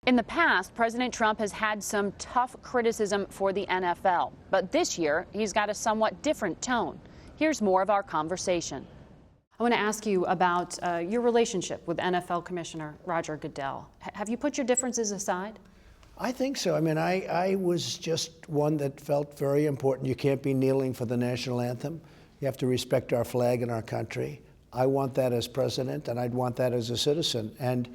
In the past, President Trump has had some tough criticism for the NFL, but this year he's got a somewhat different tone. Here's more of our conversation. I want to ask you about your relationship with NFL Commissioner Roger Goodell. Have you put your differences aside? I think so. I mean, I was just one that felt very important. You can't be kneeling for the national anthem. You have to respect our flag and our country. I want that as president, and I'd want that as a citizen. And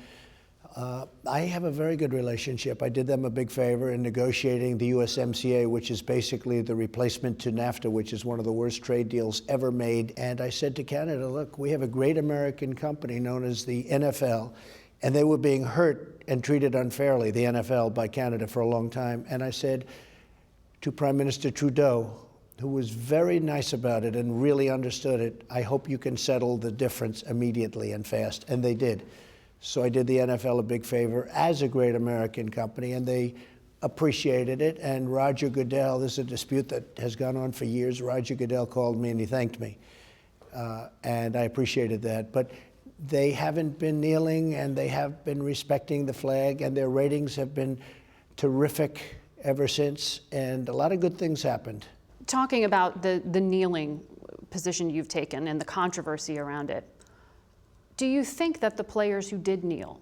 I have a very good relationship. I did them a big favor in negotiating the USMCA, which is basically the replacement to NAFTA, which is one of the worst trade deals ever made. And I said to Canada, look, we have a great American company known as the NFL, and they were being hurt and treated unfairly, the NFL, by Canada for a long time. And I said to Prime Minister Trudeau, who was very nice about it and really understood it, I hope you can settle the difference immediately and fast. And they did. So I did the NFL a big favor as a great American company, and they appreciated it. And Roger Goodell, this is a dispute that has gone on for years. Roger Goodell called me and he thanked me. And I appreciated that. But they haven't been kneeling, and they have been respecting the flag, and their ratings have been terrific ever since. And a lot of good things happened. Talking about the kneeling position you've taken and the controversy around it, do you think that the players who did kneel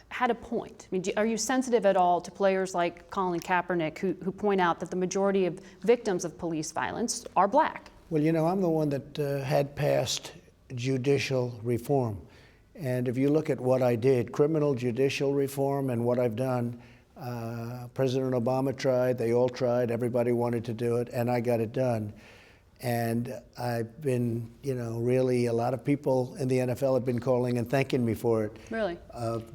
had a point? I mean, are you sensitive at all to players like Colin Kaepernick who point out that the majority of victims of police violence are black? Well, you know, I'm the one that had passed judicial reform. And if you look at what I did, criminal judicial reform and what I've done, President Obama tried, they all tried, everybody wanted to do it, and I got it done. And I've been, you know, really, a lot of people in the NFL have been calling and thanking me for it. Really?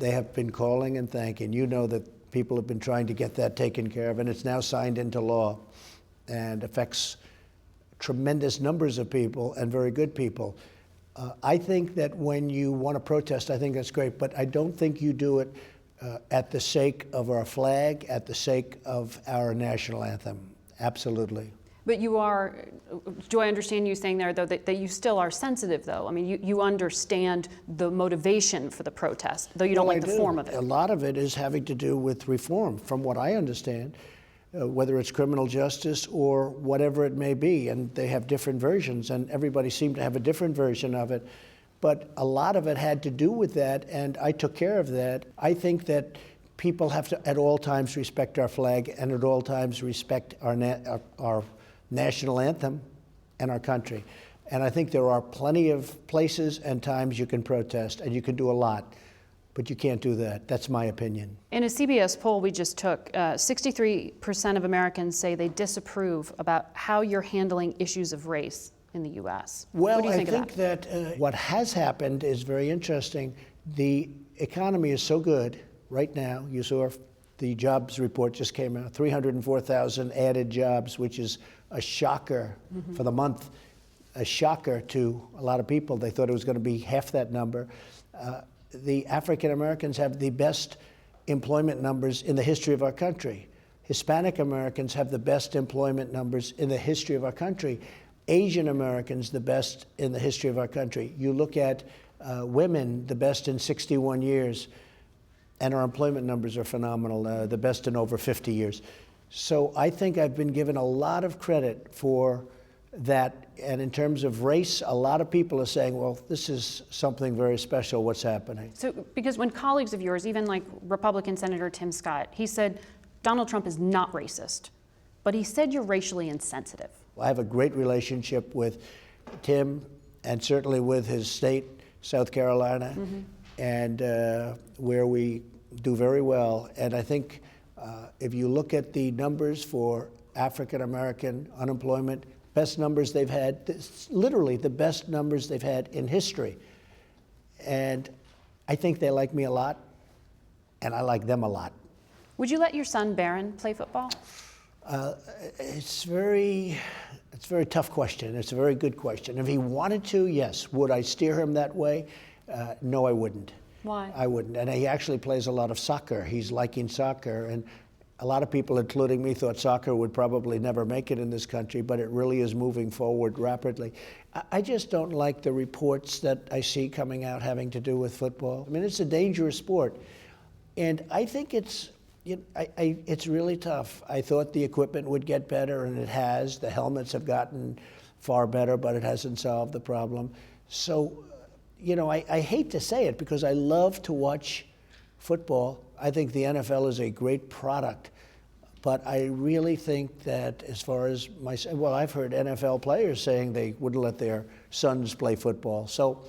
They have been calling and thanking. You know that people have been trying to get that taken care of, and it's now signed into law and affects tremendous numbers of people and very good people. I think that when you want to protest, I think that's great, but I don't think you do it at the sake of our flag, at the sake of our national anthem. Absolutely. But you are, do I understand you saying there, though, that you still are sensitive, though? I mean, you understand the motivation for the protest, though you don't like the form of it. A lot of it is having to do with reform, from what I understand, whether it's criminal justice or whatever it may be. And they have different versions, and everybody seemed to have a different version of it. But a lot of it had to do with that, and I took care of that. I think that people have to, at all times, respect our flag, and at all times respect our national anthem and our country. And I think there are plenty of places and times you can protest, and you can do a lot, but you can't do that. That's my opinion. In a CBS poll we just took, 63% of Americans say they disapprove about how you're handling issues of race in the U.S. Well, what do you think I think that what has happened is very interesting. The economy is so good right now. You saw the jobs report just came out, 304,000 added jobs, which is a shocker for the month, a shocker to a lot of people. They thought it was going to be half that number. The African Americans have the best employment numbers in the history of our country. Hispanic Americans have the best employment numbers in the history of our country. Asian Americans, the best in the history of our country. You look at women, the best in 61 years, and our employment numbers are phenomenal, the best in over 50 years. So I think I've been given a lot of credit for that. And in terms of race, a lot of people are saying, well, this is something very special, what's happening. So, because when colleagues of yours, even like Republican Senator Tim Scott, he said Donald Trump is not racist, but he said you're racially insensitive. I have a great relationship with Tim, and certainly with his state, South Carolina, and where we do very well. And I think if you look at the numbers for African American unemployment, best numbers they've had, literally the best numbers they've had in history. And I think they like me a lot, and I like them a lot. Would you let your son Barron play football? It's a very tough question. It's a very good question. If he wanted to, yes. Would I steer him that way? No, I wouldn't. Why? I wouldn't. And he actually plays a lot of soccer. He's liking soccer. And a lot of people, including me, thought soccer would probably never make it in this country, but it really is moving forward rapidly. I just don't like the reports that I see coming out having to do with football. I mean, it's a dangerous sport. And I think it's It's really tough. I thought the equipment would get better, and it has. The helmets have gotten far better, but it hasn't solved the problem. So, I hate to say it because I love to watch football. I think the NFL is a great product. But I really think that as far as I've heard NFL players saying they wouldn't let their sons play football. So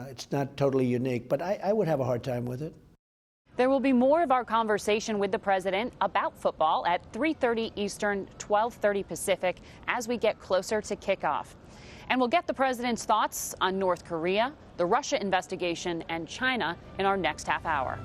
it's not totally unique, but I would have a hard time with it. There will be more of our conversation with the president about football at 3:30 Eastern, 12:30 Pacific as we get closer to kickoff. And we'll get the president's thoughts on North Korea, the Russia investigation, and China in our next half hour.